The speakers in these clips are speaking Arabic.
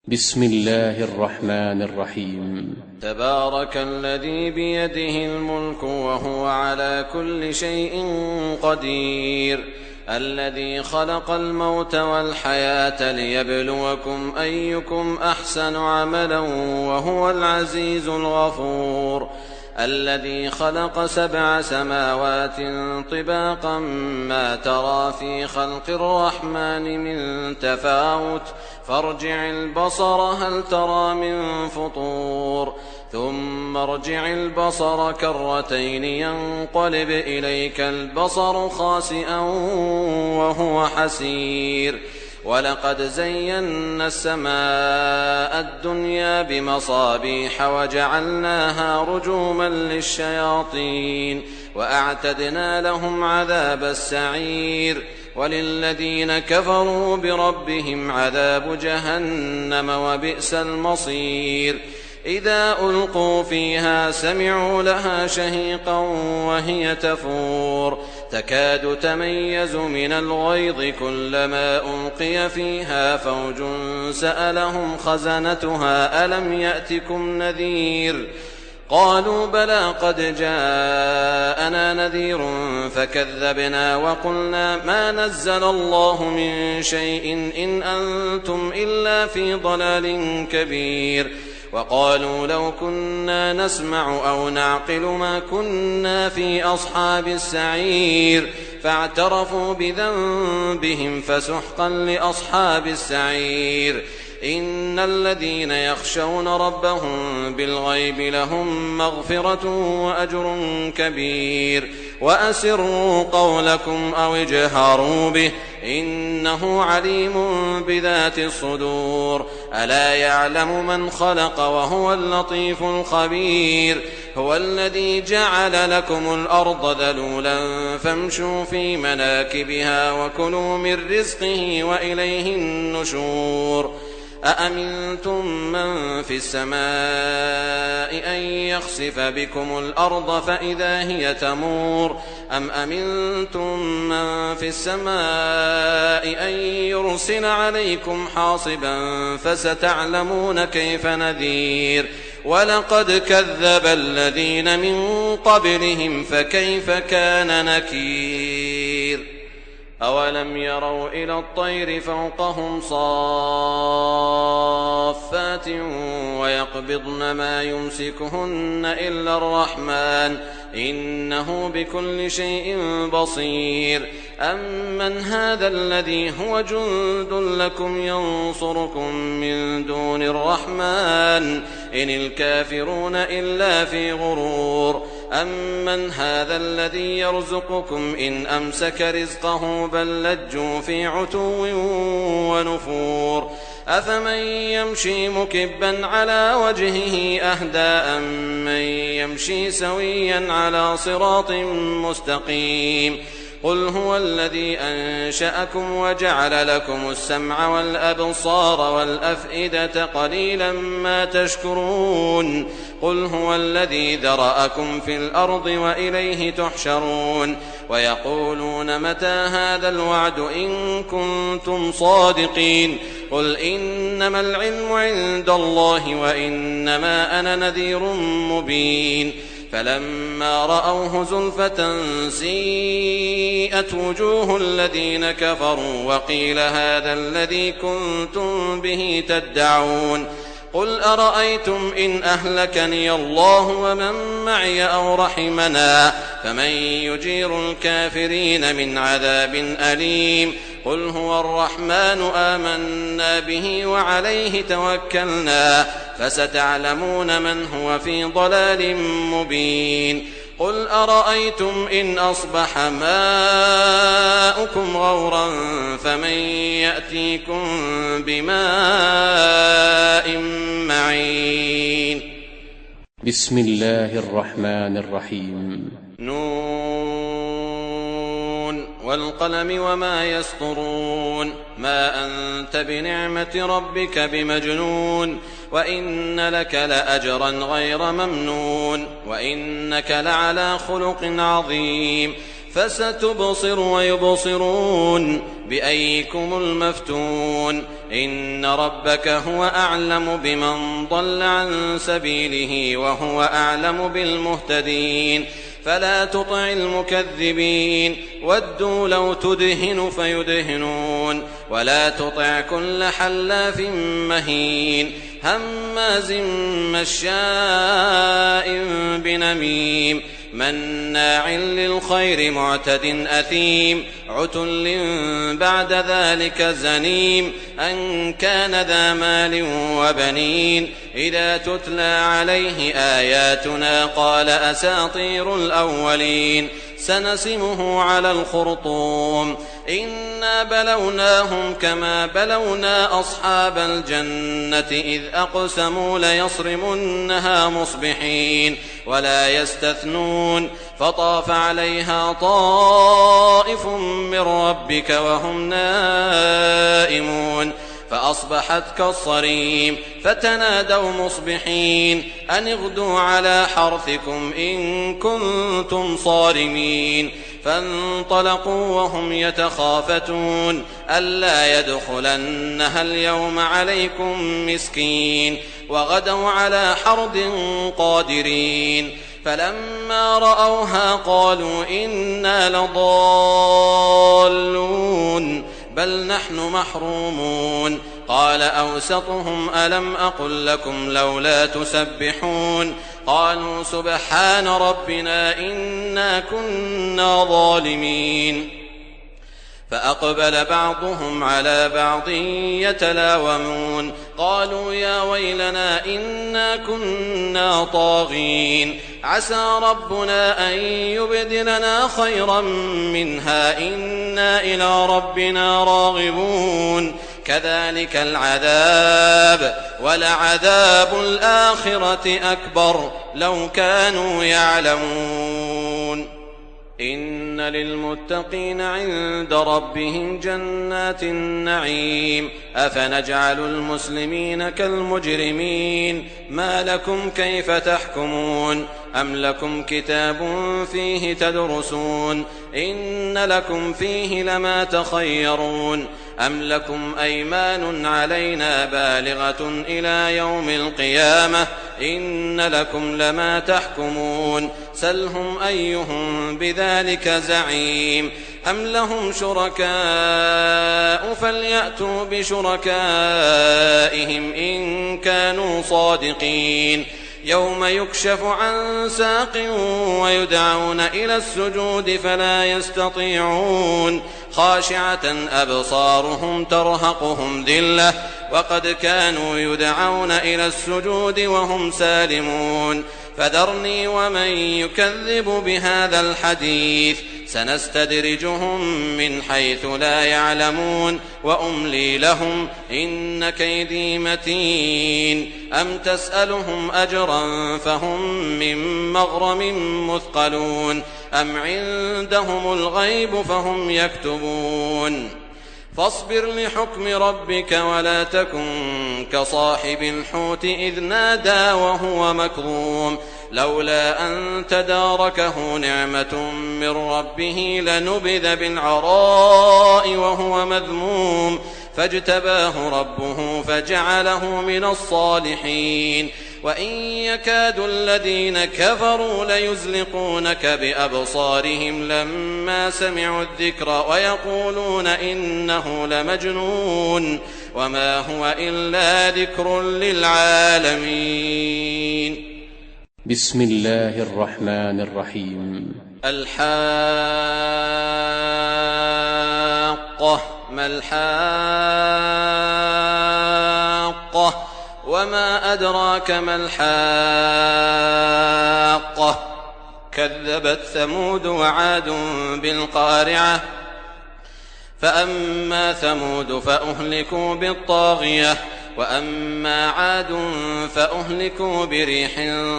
بسم الله الرحمن الرحيم. تبارك الذي بيده الملك وهو على كل شيء قدير، الذي خلق الموت والحياة ليبلوكم أيكم أحسن عملا وهو العزيز الغفور، الذي خلق 7 سماوات طباقا ما ترى في خلق الرحمن من تفاوت فارجع البصر هل ترى من فطور، ثم ارجع البصر كرتين ينقلب إليك البصر خاسئا وهو حسير، ولقد زينا السماء الدنيا بمصابيح وجعلناها رجوما للشياطين وأعتدنا لهم عذاب السعير، وللذين كفروا بربهم عذاب جهنم وبئس المصير. إذا ألقوا فيها سمعوا لها شهيقا وهي تفور تكاد تميز من الغيظ كلما ألقي فيها فوج سألهم خزنتها ألم يأتكم نذير قالوا بلى قد جاءنا نذير فكذبنا وقلنا ما نزل الله من شيء إن أنتم إلا في ضلال كبير، وقالوا لو كنا نسمع أو نعقل ما كنا في أصحاب السعير، فاعترفوا بذنبهم فسحقا لأصحاب السعير. إن الذين يخشون ربهم بالغيب لهم مغفرة وأجر كبير، وأسروا قولكم أو اجهروا به إنه عليم بذات الصدور، ألا يعلم من خلق وهو اللطيف الخبير. هو الذي جعل لكم الأرض ذلولا فامشوا في مناكبها وكلوا من رزقه وإليه النشور. أأمنتم من في السماء أن يخسف بكم الأرض فإذا هي تمور، أم أمنتم من في السماء أن يرسل عليكم حاصبا فستعلمون كيف نذير. ولقد كذب الذين من قبلهم فكيف كان نكير. أولم يروا إلى الطير فوقهم صافات ويقبضن ما يمسكهن إلا الرحمن إنه بكل شيء بصير. أمن هذا الذي هو جند لكم ينصركم من دون الرحمن إن الكافرون إلا في غرور. أمن هذا الذي يرزقكم إن أمسك رزقه بل لجوا في عتو ونفور. أفمن يمشي مكبا على وجهه أهدى أمن يمشي سويا على صراط مستقيم. قل هو الذي أنشأكم وجعل لكم السمع والأبصار والأفئدة قليلا ما تشكرون. قل هو الذي ذرأكم في الأرض وإليه تحشرون. ويقولون متى هذا الوعد إن كنتم صادقين. قل إنما العلم عند الله وإنما أنا نذير مبين. فلما رأوه زلفة سيئت وجوه الذين كفروا وقيل هذا الذي كنتم به تدعون. قل أرأيتم إن أهلكني الله ومن معي أو رحمنا فمن يجير الكافرين من عذاب أليم. قل هو الرحمن آمنا به وعليه توكلنا فستعلمون من هو في ضلال مبين. قل أرأيتم إن أصبح ماؤكم غورا فمن يأتيكم بماء معين. بسم الله الرحمن الرحيم. نون والقلم وما يسطرون ما أنت بنعمة ربك بمجنون وإن لك لأجرا غير ممنون وإنك لعلى خلق عظيم. فستبصر ويبصرون بأيكم المفتون إن ربك هو أعلم بمن ضل عن سبيله وهو أعلم بالمهتدين فلا تطع المكذبين ودوا لو تدهن فيدهنون ولا تطع كل حلاف مهين هماز مشاء بنميم مناع للخير معتد أثيم عتل بعد ذلك زنيم أن كان ذا مال وبنين إذا تتلى عليه آياتنا قال أساطير الأولين سنسمه على الخرطوم إنا بلوناهم كما بلونا أصحاب الجنة إذ أقسموا ليصرمنها مصبحين ولا يستثنون فطاف عليها طائف من ربك وهم نائمون فأصبحت كالصريم فتنادوا مصبحين أن اغدوا على حرثكم إن كنتم صارمين فانطلقوا وهم يتخافتون ألا يدخلنها اليوم عليكم مسكين وغدوا على حرد قادرين فلما رأوها قالوا إنا لضالون بل نحن محرومون قال أوسطهم ألم أقل لكم لولا تسبحون قالوا سبحان ربنا إنا كنا ظالمين فأقبل بعضهم على بعض يتلاومون قالوا يا ويلنا إنا كنا طاغين عسى ربنا أن يبدلنا خيرا منها إنا إلى ربنا راغبون كذلك العذاب ولعذاب الآخرة أكبر لو كانوا يعلمون إن للمتقين عند ربهم جنات النعيم أفنجعل المسلمين كالمجرمين ما لكم كيف تحكمون أم لكم كتاب فيه تدرسون إن لكم فيه لما تخيرون أم لكم أيمان علينا بالغة إلى يوم القيامة إن لكم لما تحكمون سلهم أيهم بذلك زعيم أم لهم شركاء فليأتوا بشركائهم إن كانوا صادقين يوم يكشف عن ساق ويدعون إلى السجود فلا يستطيعون خاشعة أبصارهم ترهقهم ذلة وقد كانوا يدعون إلى السجود وهم سالمون فذرني ومن يكذب بهذا الحديث سنستدرجهم من حيث لا يعلمون وأملي لهم إن كيدي متين أم تسألهم أجرا فهم من مغرم مثقلون أم عندهم الغيب فهم يكتبون فاصبر لحكم ربك ولا تكن كصاحب الحوت إذ نادى وهو مكظوم لولا أن تداركه نعمة من ربه لنبذ بالعراء وهو مذموم فاجتباه ربه فجعله من الصالحين وإن يكاد الذين كفروا ليزلقونك بأبصارهم لما سمعوا الذكر ويقولون إنه لمجنون وما هو إلا ذكر للعالمين بسم الله الرحمن الرحيم الحاقة ما الحاقة وما أدراك ما الحاقة كذبت ثمود وعاد بالقارعة فأما ثمود فأهلكوا بالطاغية وأما عاد فأهلكوا بريح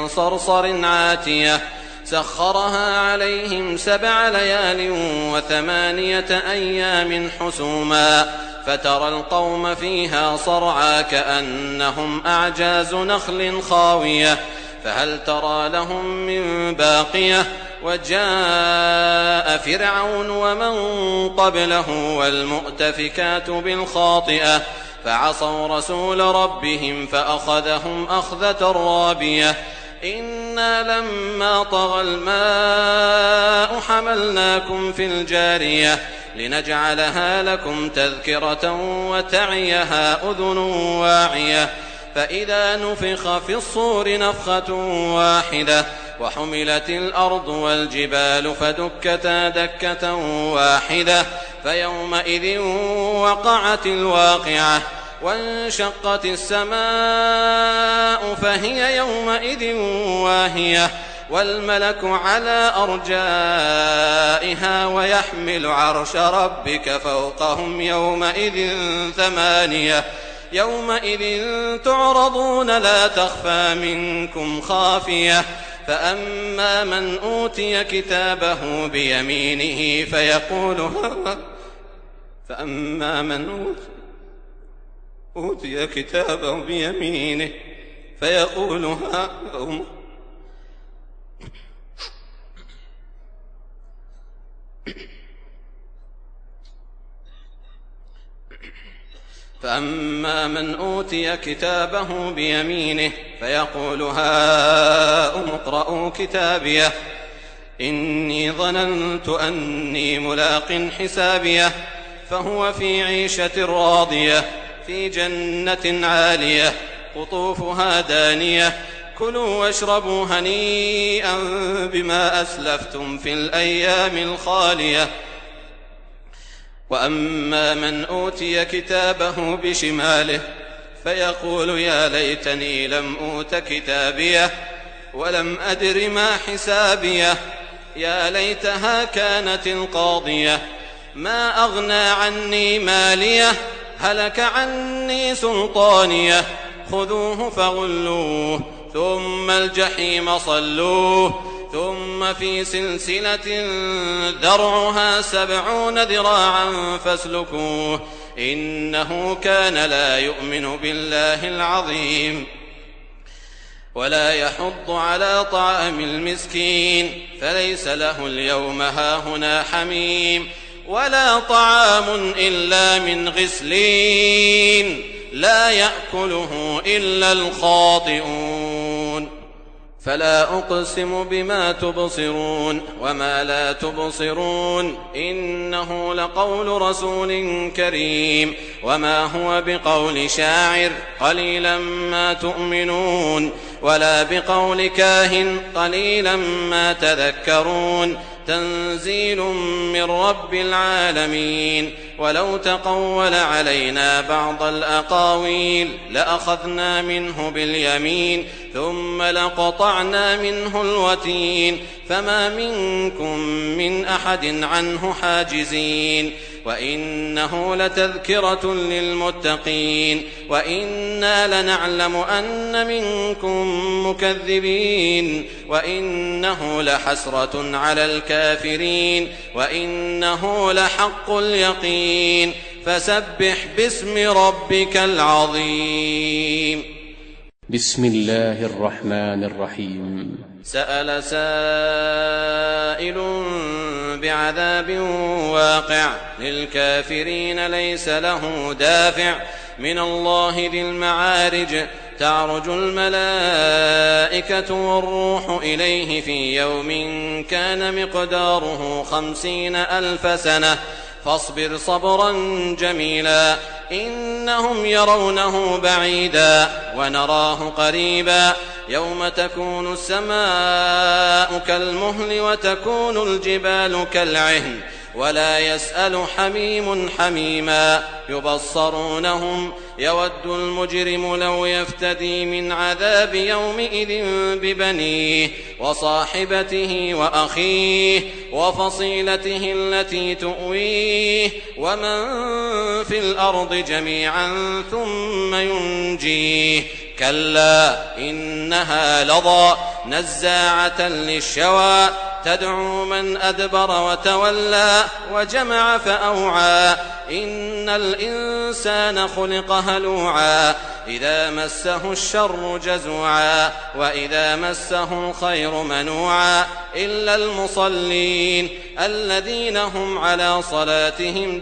صرصر عاتية سخرها عليهم 7 ليال و8 أيام حسوما فترى القوم فيها صرعى كأنهم أعجاز نخل خاوية فهل ترى لهم من باقية وجاء فرعون ومن قبله والمؤتفكات بالخاطئة فعصوا رسول ربهم فأخذهم أخذة رابية إنا لما طغى الماء حملناكم في الجارية لنجعلها لكم تذكرة وتعيها أذن واعية فإذا نفخ في الصور نفخة واحدة وحملت الأرض والجبال فدكتا دكة واحدة فيومئذ وقعت الواقعة وانشقت السماء فهي يومئذ واهية والملك على أرجائها ويحمل عرش ربك فوقهم يومئذ ثمانية يومئذ تعرضون لا تخفى منكم خافية فأما من أوتي كتابه بيمينه فأما من أوتي كتابه بيمينه فيقول فأما من أوتي كتابه بيمينه فيقول هاؤم اقرءوا كتابيه إني ظننت أني ملاق حسابيه فهو في عيشة راضية في جنة عالية قطوفها دانية كلوا واشربوا هنيئا بما أسلفتم في الأيام الخالية وأما من أوتي كتابه بشماله فيقول يا ليتني لم أوت كتابيه ولم أدر ما حسابيه يا ليتها كانت القاضية ما أغنى عني ماليه هلك عني سلطانيه خذوه فغلوه ثم الجحيم صلوه ثم في سلسلة ذرعها 70 ذراعا فاسلكوه إنه كان لا يؤمن بالله العظيم ولا يحض على طعام المسكين فليس له اليوم هاهنا حميم ولا طعام إلا من غسلين لا يأكله إلا الخاطئون فلا أقسم بما تبصرون وما لا تبصرون إنه لقول رسول كريم وما هو بقول شاعر قليلا ما تؤمنون ولا بقول كاهن قليلا ما تذكرون تنزيل من رب العالمين ولو تقول علينا بعض الأقاويل لأخذنا منه باليمين ثم لقطعنا منه الوتين فما منكم من أحد عنه حاجزين وإنه لتذكرة للمتقين وإنا لنعلم أن منكم مكذبين وإنه لحسرة على الكافرين وإنه لحق اليقين فسبح باسم ربك العظيم بسم الله الرحمن الرحيم سأل سائل بعذاب واقع للكافرين ليس له دافع من الله ذي المعارج تعرج الملائكة والروح إليه في يوم كان مقداره 50,000 سنة فاصبر صبرا جميلا إنهم يرونه بعيدا ونراه قريبا يوم تكون السماء كالمهل وتكون الجبال كالعهن ولا يسأل حميم حميما يبصرونهم يود المجرم لو يفتدي من عذاب يومئذ ببنيه وصاحبته وأخيه وفصيلته التي تؤويه ومن في الأرض جميعا ثم ينجيه كلا إنها لظى نزاعة للشوى تدعو من أدبر وتولى وجمع فأوعى إن الإنسان خلق هلوعا إذا مسه الشر جزوعا وإذا مسه الخير منوعا إلا المصلين الذين هم على صلاتهم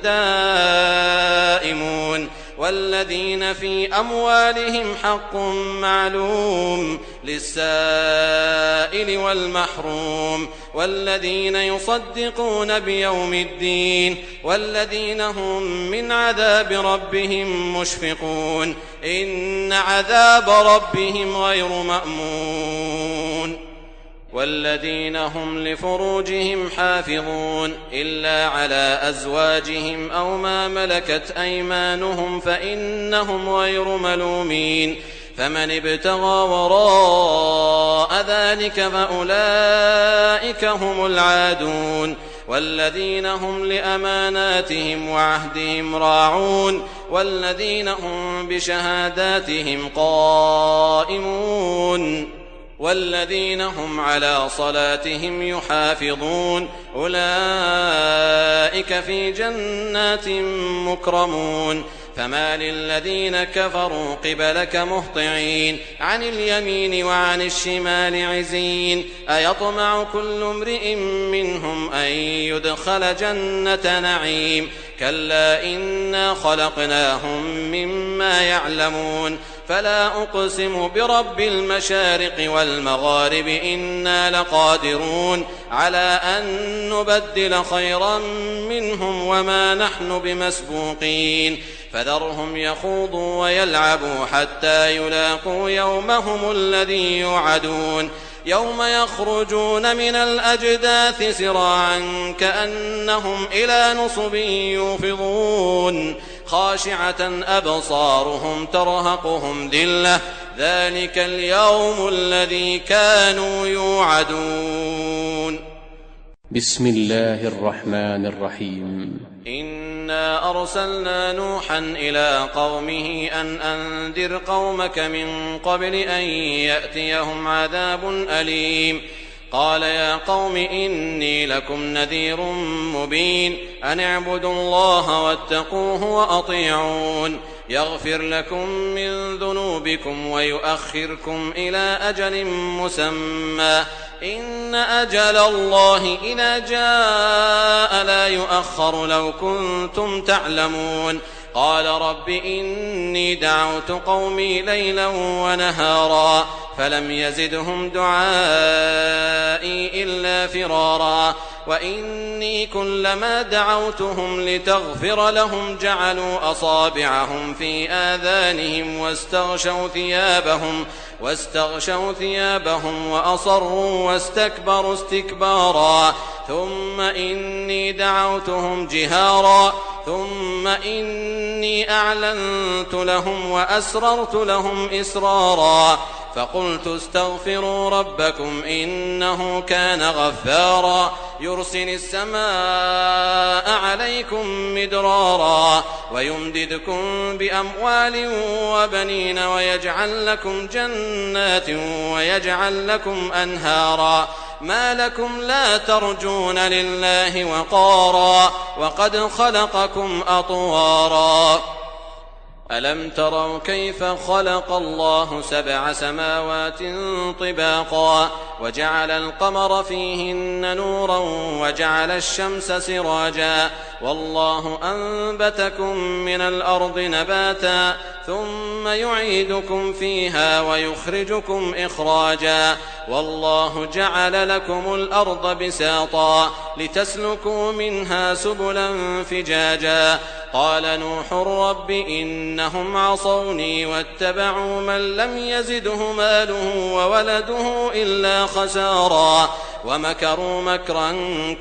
دائمون والذين في أموالهم حق معلوم للسائل والمحروم والذين يصدقون بيوم الدين والذين هم من عذاب ربهم مشفقون إن عذاب ربهم غير مأمون والذين هم لفروجهم حافظون إلا على أزواجهم أو ما ملكت أيمانهم فإنهم غير ملومين فمن ابتغى وراء ذلك فأولئك هم العادون والذين هم لأماناتهم وعهدهم راعون والذين هم بشهاداتهم قائمون والذين هم على صلاتهم يحافظون أولئك في جنات مكرمون فما للذين كفروا قبلك مهطعين عن اليمين وعن الشمال عزين أيطمع كل امرئ منهم أن يدخل جنة نعيم كلا إنا خلقناهم مما يعلمون فلا أقسم برب المشارق والمغارب إنا لقادرون على أن نبدل خيرا منهم وما نحن بمسبوقين فذرهم يخوضوا ويلعبوا حتى يلاقوا يومهم الذي يوعدون يوم يخرجون من الأجداث سراعا كأنهم إلى نصب يوفضون خاشعة أبصارهم ترهقهم ذلة ذلك اليوم الذي كانوا يوعدون بسم الله الرحمن الرحيم إنا أرسلنا نوحا إلى قومه أن أنذر قومك من قبل أن يأتيهم عذاب أليم قال يا قوم إني لكم نذير مبين أن اعبدوا الله واتقوه وأطيعون يغفر لكم من ذنوبكم ويؤخركم إلى أجل مسمى إن أجل الله إذا جاء لا يؤخر لو كنتم تعلمون قال رب إني دعوت قومي ليلا ونهارا فلم يزدهم دعائي إلا فرارا وإني كلما دعوتهم لتغفر لهم جعلوا أصابعهم في آذانهم واستغشوا ثيابهم وأصروا واستكبروا استكبارا ثم إني دعوتهم جهارا ثم إني أعلنت لهم وأسررت لهم إسرارا فقلت استغفروا ربكم إنه كان غفارا يرسل السماء عليكم مدرارا ويمددكم بأموال وبنين ويجعل لكم جنات ويجعل لكم أنهارا ما لكم لا ترجون لله وقارا وقد خلقكم أطوارا ألم تروا كيف خلق الله 7 سماوات طباقا وجعل القمر فيهن نورا وجعل الشمس سراجا والله أنبتكم من الأرض نباتا ثم يعيدكم فيها ويخرجكم إخراجا والله جعل لكم الأرض بساطا لتسلكوا منها سبلا فجاجا قال نوح رب إنهم عصوني واتبعوا من لم يزده ماله وولده إلا خسارا ومكروا مكرا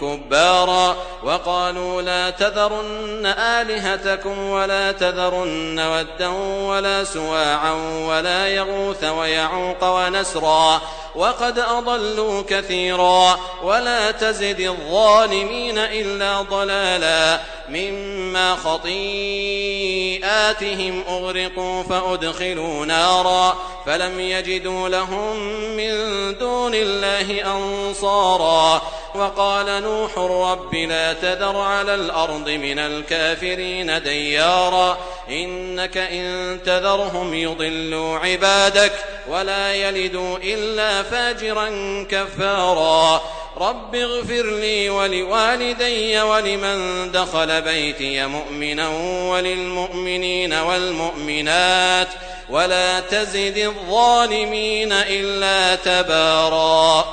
كبارا وقالوا لا تذرن آلهتكم ولا تذرن ودا ولا سواعا ولا يغوث ويعوق ونسرا وقد أضلوا كثيرا ولا تزد الظالمين إلا ضلالا مما خطيئاتهم أغرقوا فأدخلوا نارا فلم يجدوا لهم من دون الله أنصارا وقال نوح رب لا تذر على الأرض من الكافرين ديارا إنك إن تذرهم يضلوا عبادك ولا يلدوا إلا فاجرا كفارا رب اغفر لي ولوالدي ولمن دخل بيتي مؤمنا وللمؤمنين والمؤمنات ولا تزد الظالمين إلا تبارا.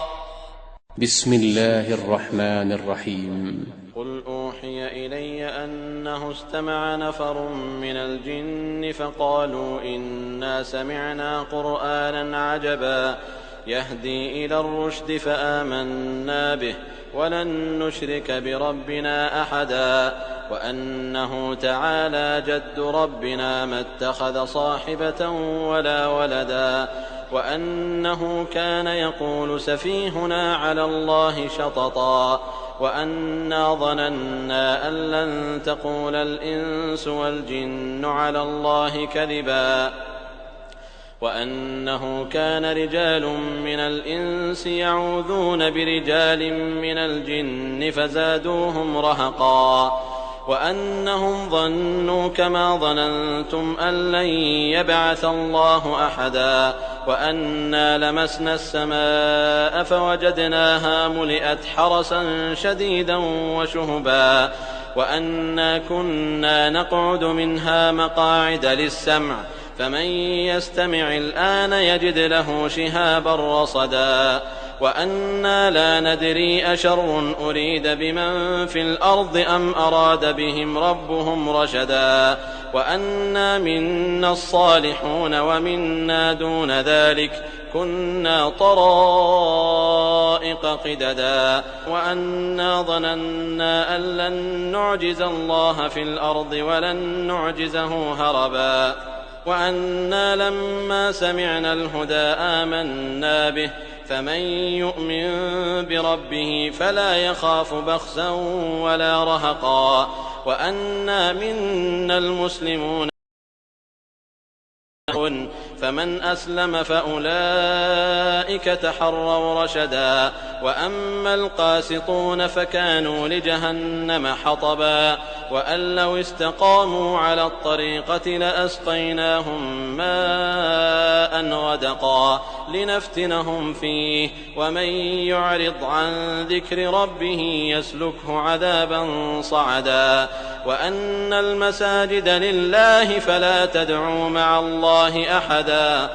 بسم الله الرحمن الرحيم. قل أوحي إلي أنه استمع نفر من الجن فقالوا إنا سمعنا قرآنا عجبا يهدي إلى الرشد فآمنا به ولن نشرك بربنا أحدا وأنه تعالى جد ربنا ما اتخذ صاحبة ولا ولدا وأنه كان يقول سفيهنا على الله شططا وأنا ظننا أن لن تقول الإنس والجن على الله كذبا وأنه كان رجال من الإنس يعوذون برجال من الجن فزادوهم رهقا وأنهم ظنوا كما ظننتم أن لن يبعث الله أحدا وأنا لمسنا السماء فوجدناها ملئت حرسا شديدا وشهبا وأنا كنا نقعد منها مقاعد للسمع فمن يستمع الآن يجد له شهابا رصدا وأنا لا ندري أشر أريد بمن في الأرض أم أراد بهم ربهم رشدا وأنا منا الصالحون ومنا دون ذلك كنا طرائق قددا وأنا ظننا أن لن نعجز الله في الأرض ولن نعجزه هربا وأنا لما سمعنا الهدى آمنا به فمن يؤمن بربه فلا يخاف بخسا ولا رهقا وأنا منا المسلمون فمن أسلم فأولئك تحروا رشدا وأما القاسطون فكانوا لجهنم حطبا وأن لو استقاموا على الطريقة لأسقيناهم ماء غدقا لنفتنهم فيه ومن يعرض عن ذكر ربه يسلكه عذابا صعدا وأن المساجد لله فلا تدعوا مع الله أحدا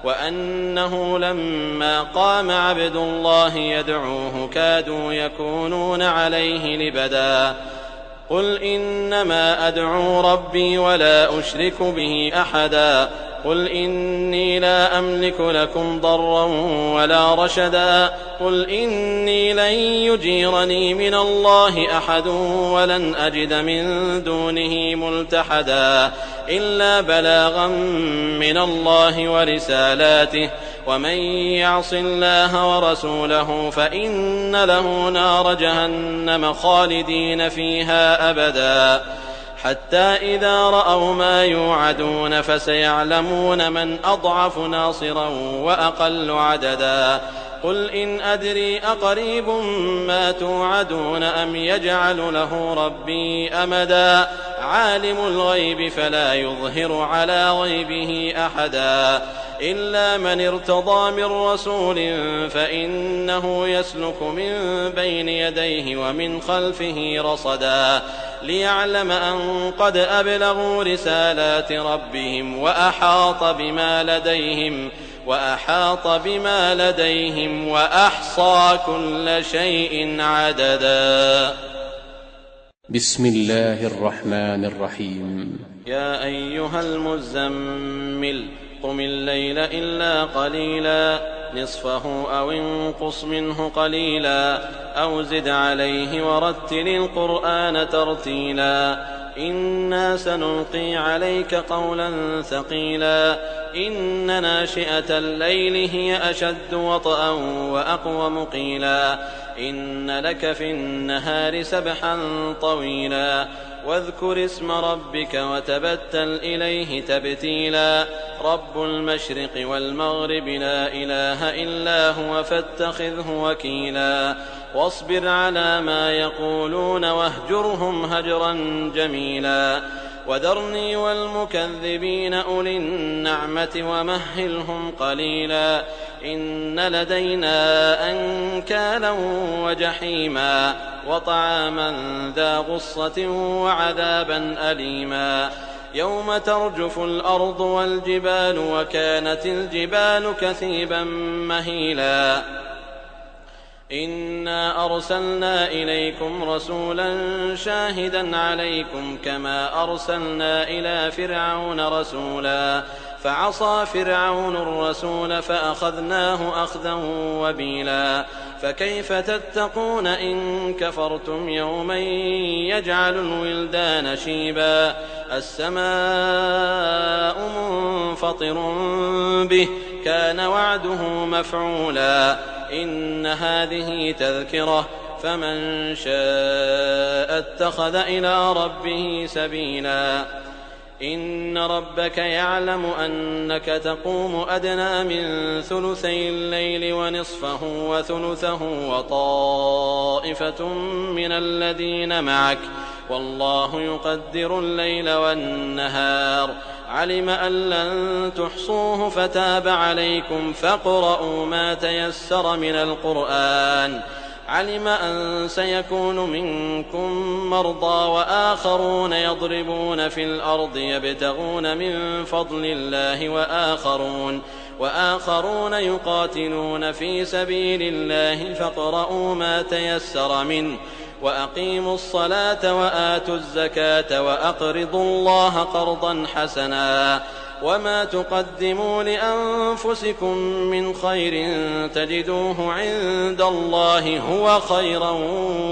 وأنه لما قام عبد الله يدعوه كادوا يكونون عليه لبدا قل إنما أدعو ربي ولا أشرك به أحدا قل إني لا أملك لكم ضرا ولا رشدا قل إني لن يجيرني من الله أحد ولن أجد من دونه ملتحدا إلا بلاغا من الله ورسالاته ومن يعص الله ورسوله فإن له نار جهنم خالدين فيها أبدا حتى إذا رأوا ما يوعدون فسيعلمون من أضعف ناصرا وأقل عددا قل إن أدري أقريب ما توعدون أم يجعل له ربي أمدا عالم الغيب فلا يظهر على غيبه أحدا إلا من ارتضى من رسول فإنه يسلك من بين يديه ومن خلفه رصدا ليعلم أن قد أبلغوا رسالات ربهم وأحاط بما لديهم وأحصى كل شيء عددا. بسم الله الرحمن الرحيم. يا أيها المزمل قم الليل إلا قليلا نصفه أو انقص منه قليلا أو زد عليه ورتل القرآن ترتيلا إنا سنلقي عليك قولا ثقيلا إن ناشئة الليل هي أشد وطئا وأقوم قيلا إن لك في النهار سبحا طويلا واذكر اسم ربك وتبتل إليه تبتيلا رب المشرق والمغرب لا إله إلا هو فاتخذه وكيلا واصبر على ما يقولون واهجرهم هجرا جميلا وذرني والمكذبين أولي النعمة ومهلهم قليلا إن لدينا أنكالا وجحيما وطعاما ذا غصة وعذابا أليما يوم ترجف الأرض والجبال وكانت الجبال كثيبا مهيلا إنا أرسلنا إليكم رسولا شاهدا عليكم كما أرسلنا إلى فرعون رسولا فعصى فرعون الرسول فأخذناه أخذا وبيلا فكيف تتقون إن كفرتم يوما يجعل الولدان شيبا السماء منفطر به كان وعده مفعولا إن هذه تذكرة فمن شاء اتخذ إلى ربه سبيلا إن ربك يعلم أنك تقوم أدنى من ثلثي الليل ونصفه وثلثه وطائفة من الذين معك والله يقدر الليل والنهار علم أن لن تحصوه فتاب عليكم فاقرؤوا ما تيسر من القرآن علم أن سيكون منكم مرضى وآخرون يضربون في الأرض يبتغون من فضل الله وآخرون يقاتلون في سبيل الله فاقرؤوا ما تيسر منه وأقيموا الصلاة وآتوا الزكاة وأقرضوا الله قرضا حسنا وما تقدموا لأنفسكم من خير تجدوه عند الله هو خيرا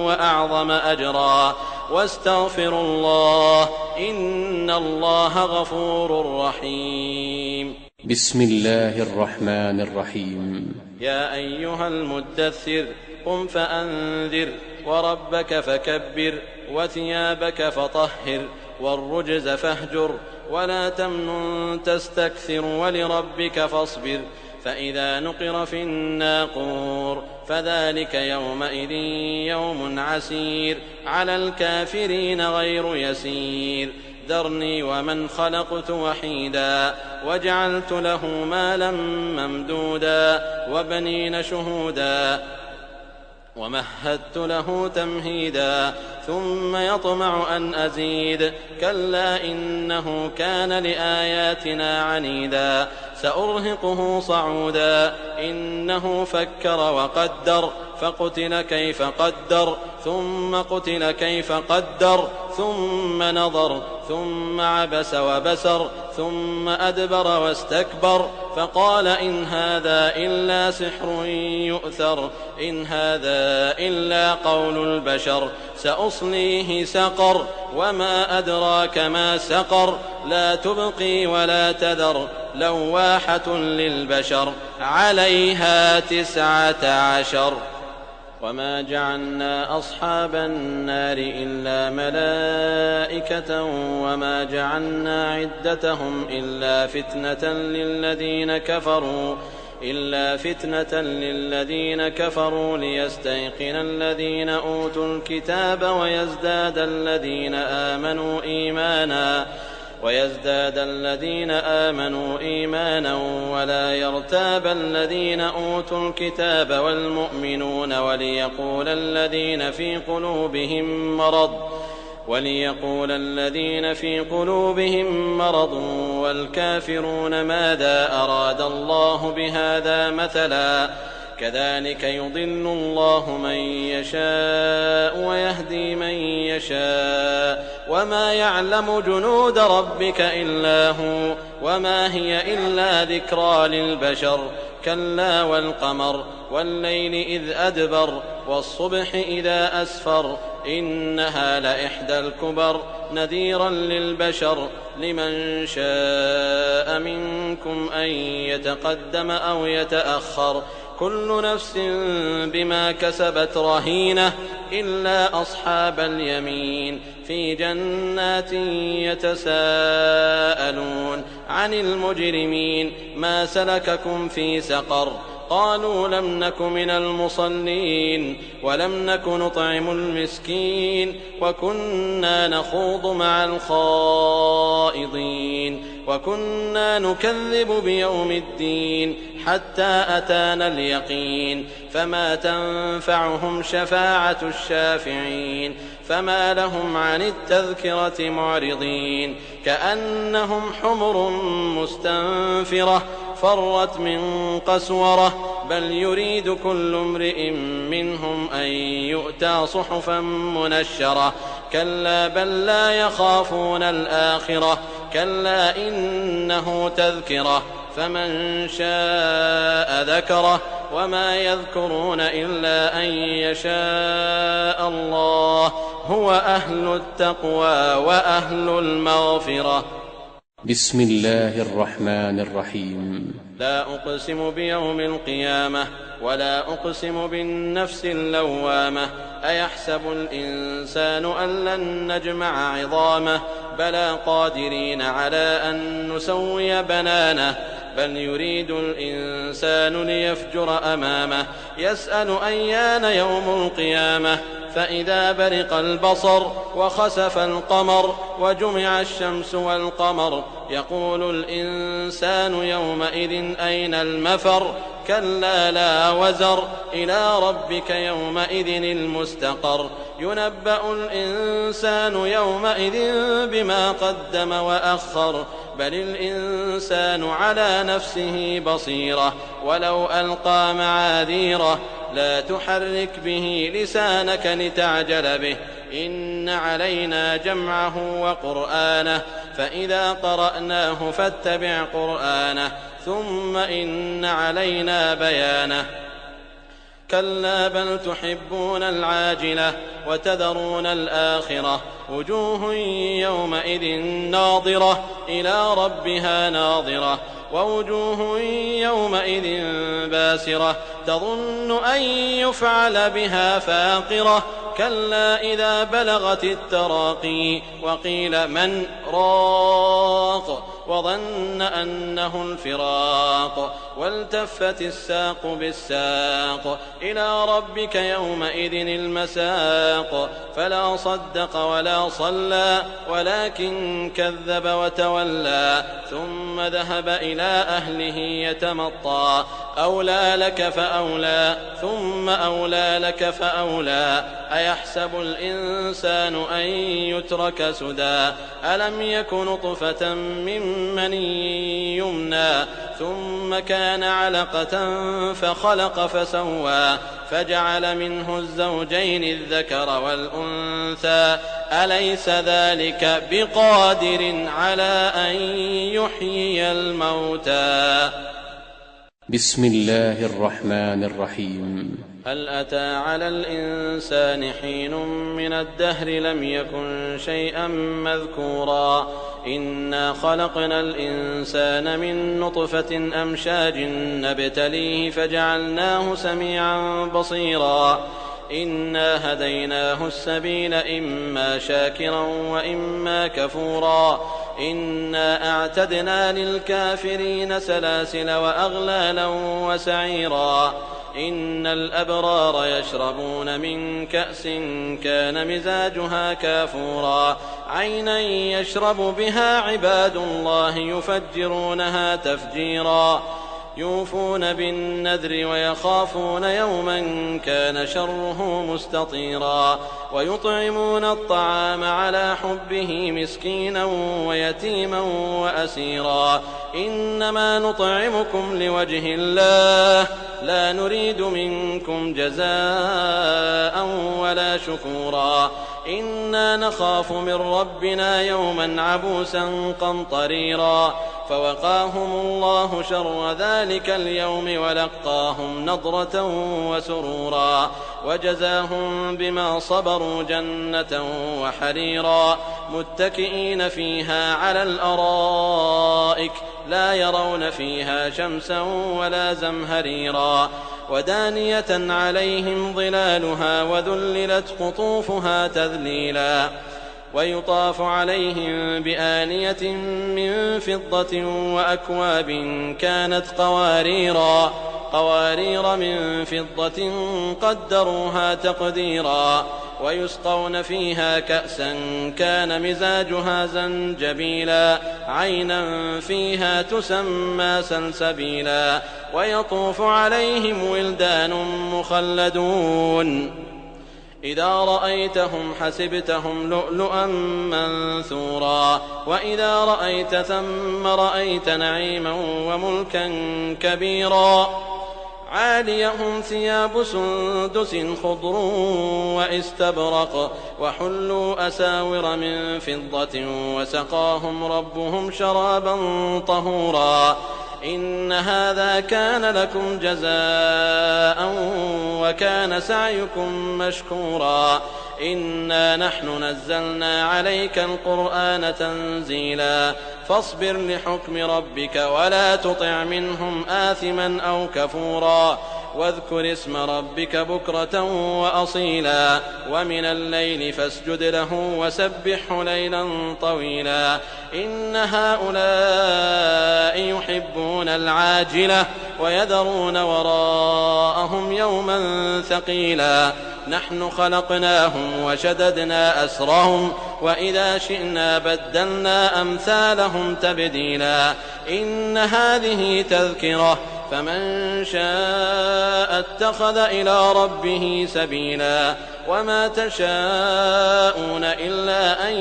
وأعظم أجرا واستغفروا الله إن الله غفور رحيم بسم الله الرحمن الرحيم يا أيها المدثر قم فأنذر وربك فكبر وثيابك فطهر والرجز فاهجر ولا تمنن تستكثر ولربك فاصبر فإذا نقر في الناقور فذلك يومئذ يوم عسير على الكافرين غير يسير ذرني ومن خلقت وحيدا وجعلت له مالا ممدودا وبنين شهودا ومهدت له تمهيدا ثم يطمع أن أزيد كلا إنه كان لآياتنا عنيدا سأرهقه صعودا إنه فكر وقدر فقتل كيف قدر ثم قتل كيف قدر ثم نظر ثم عبس وبسر ثم أدبر واستكبر فقال إن هذا إلا سحر يؤثر إن هذا إلا قول البشر سأصليه سقر وما أدراك ما سقر لا تبقي ولا تذر لواحة للبشر عليها 19 وما جعلنا أصحاب النار إلا ملائكة وما جعلنا عدتهم إلا فتنة للذين كفروا ليستيقن الذين أوتوا الكتاب ويزداد الذين آمنوا إيمانا ولا يرتاب الذين أوتوا الكتاب والمؤمنون وليقول الذين في قلوبهم مرض والكافرون ماذا أراد الله بهذا مثلا كذلك يضل الله من يشاء ويهدي من يشاء وما يعلم جنود ربك إلا هو وما هي إلا ذكرى للبشر كلا والقمر والليل إذ أدبر والصبح إذا أسفر إنها لإحدى الكبر نذيرا للبشر لمن شاء منكم أن يتقدم أو يتأخر كل نفس بما كسبت رهينة إلا أصحاب اليمين في جنات يتساءلون عن المجرمين ما سلككم في سقر قالوا لم نك من المصلين ولم نك نطعم المسكين وكنا نخوض مع الخائضين وكنا نكذب بيوم الدين حتى أتانا اليقين فما تنفعهم شفاعة الشافعين فما لهم عن التذكرة معرضين كأنهم حمر مستنفرة فرت من قسورة بل يريد كل امرئ منهم أن يؤتى صحفا منشرة كلا بل لا يخافون الآخرة كلا إنه تذكرة فمن شاء ذكره وما يذكرون إلا أن يشاء الله هو أهل التقوى وأهل المغفرة. بسم الله الرحمن الرحيم. لا أقسم بيوم القيامة ولا أقسم بالنفس اللوامة أيحسب الإنسان أن لن نجمع عظامه بلى قادرين على أن نسوي بنانه بل يريد الإنسان ليفجر أمامه يسأل أيان يوم القيامة فإذا برق البصر وخسف القمر وجمع الشمس والقمر يقول الإنسان يومئذ أين المفر كلا لا وزر إلى ربك يومئذ المستقر ينبأ الإنسان يومئذ بما قدم وأخر بل الإنسان على نفسه بصيرة ولو ألقى معاذيره لا تحرك به لسانك لتعجل به إن علينا جمعه وقرآنه فإذا قرأناه فاتبع قرآنه ثم إن علينا بيانه كلا بل تحبون العاجلة وتذرون الآخرة وجوه يومئذ ناظرة إلى ربها ناظرة ووجوه يومئذ باسرة تظن أن يفعل بها فاقرة كلا إذا بلغت التراقي وقيل من راق وظن أنه الفراق والتفت الساق بالساق إلى ربك يومئذ المساق فلا صدق ولا صلى ولكن كذب وتولى ثم ذهب إلى أهله يتمطى أولى لك فأولى ثم أولى لك فأولى أيحسب الإنسان أن يترك سدى ألم يك نطفة من مني يمنى ثم كان علقة فخلق فسوى فجعل منه الزوجين الذكر والأنثى أليس ذلك بقادر على أن يحيي الموتى. بسم الله الرحمن الرحيم. هل أتى على الإنسان حين من الدهر لم يكن شيئا مذكورا إنا خلقنا الإنسان من نطفة أمشاج نبتليه فجعلناه سميعا بصيرا إنا هديناه السبيل إما شاكرا وإما كفورا إنا أعتدنا للكافرين سلاسل وأغلالا وسعيرا إن الأبرار يشربون من كأس كان مزاجها كافورا عينا يشرب بها عباد الله يفجرونها تفجيرا يوفون بالنذر ويخافون يوما كان شره مستطيرا ويطعمون الطعام على حبه مسكينا ويتيما وأسيرا إنما نطعمكم لوجه الله لا نريد منكم جزاء ولا شكورا إنا نخاف من ربنا يوما عبوسا قمطريرا فوقاهم الله شر ذلك اليوم ولقاهم نضرة وسرورا وجزاهم بما صبروا جنة وحريرا متكئين فيها على الأرائك لا يرون فيها شمسا ولا زمهريرا ودانية عليهم ظلالها وذللت قطوفها تذليلا ويطاف عليهم بآنية من فضة وأكواب كانت قوارير من فضة قدروها تقديرا ويسقون فيها كأسا كان مزاجها زنجبيلا عينا فيها تسمى سلسبيلا ويطوف عليهم ولدان مخلدون إذا رأيتهم حسبتهم لؤلؤا منثورا وإذا رأيت ثم رأيت نعيما وملكا كبيرا عاليهم ثياب سندس خضر واستبرق وحلوا أساور من فضة وسقاهم ربهم شرابا طهورا إن هذا كان لكم جزاء وكان سعيكم مشكورا إنا نحن نزلنا عليك القرآن تنزيلا فاصبر لحكم ربك ولا تطع منهم آثما أو كفورا واذكر اسم ربك بكرة وأصيلا ومن الليل فاسجد له وسبحه ليلا طويلا إن هؤلاء يحبون العاجلة ويذرون وراءهم يوما ثقيلا نحن خلقناهم وشددنا أسرهم وإذا شئنا بدلنا أمثالهم تبديلا إن هذه تذكرة فمن شاء اتخذ إلى ربه سبيلا وما تشاءون إلا أن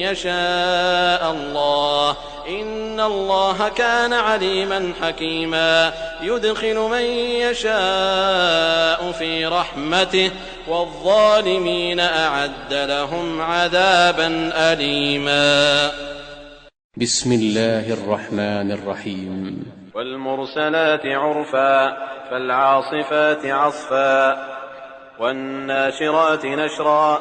يشاء الله إن الله كان عليما حكيما يدخل من يشاء في رحمته والظالمين أعد لهم عذابا أليما. بسم الله الرحمن الرحيم. والمرسلات عرفا فالعاصفات عصفا والناشرات نشرا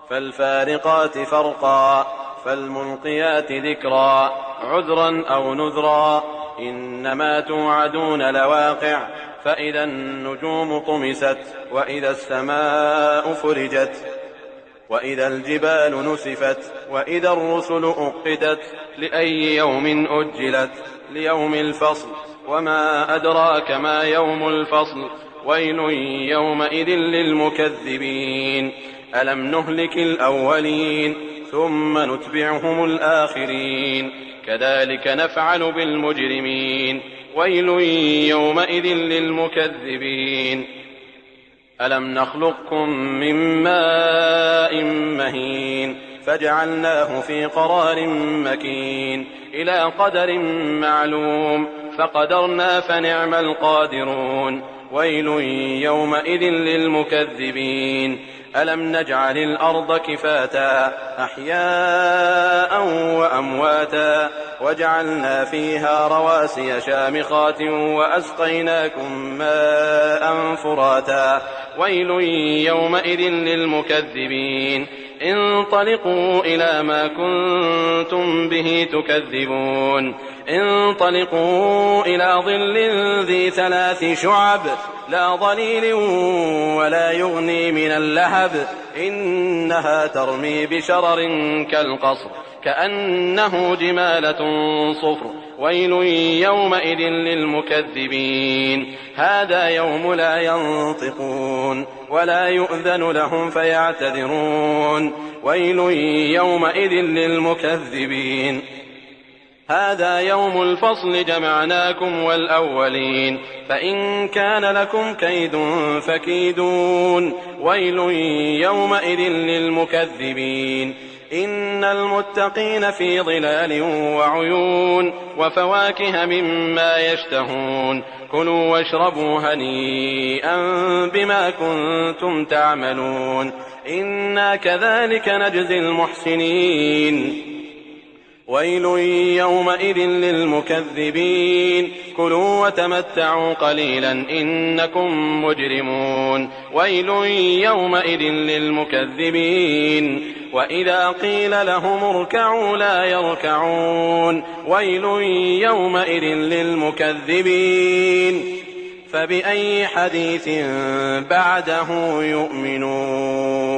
فالفارقات فرقا فالملقيات ذكرا عذرا أو نذرا إنما توعدون لواقع فإذا النجوم طمست وإذا السماء فرجت وإذا الجبال نسفت وإذا الرسل أقتت لأي يوم أجلت ليوم الفصل وما أدراك ما يوم الفصل ويل يومئذ للمكذبين ألم نهلك الأولين ثم نتبعهم الآخرين كذلك نفعل بالمجرمين ويل يومئذ للمكذبين ألم نخلقكم من ماء مهين فجعلناه في قرار مكين إلى قدر معلوم فقدرنا فنعم القادرون ويل يومئذ للمكذبين ألم نجعل الأرض كفاتا أحياء وأمواتا وجعلنا فيها رواسي شامخات وأسقيناكم ماء فراتا ويل يومئذ للمكذبين انطلقوا إلى ما كنتم به تكذبون انطلقوا إلى ظل ذي 3 شعب لا ظليل ولا يغني من اللهب إنها ترمي بشرر كالقصر كأنه جمالة صفر ويل يومئذ للمكذبين هذا يوم لا ينطقون ولا يؤذن لهم فيعتذرون ويل يومئذ للمكذبين هذا يوم الفصل جمعناكم والأولين فإن كان لكم كيد فكيدون ويل يومئذ للمكذبين إن المتقين في ظلال وعيون وفواكه مما يشتهون كلوا واشربوا هنيئا بما كنتم تعملون إنا كذلك نجزي المحسنين ويل يومئذ للمكذبين كلوا وتمتعوا قليلا إنكم مجرمون ويل يومئذ للمكذبين وإذا قيل لهم اركعوا لا يركعون ويل يومئذ للمكذبين فبأي حديث بعده يؤمنون.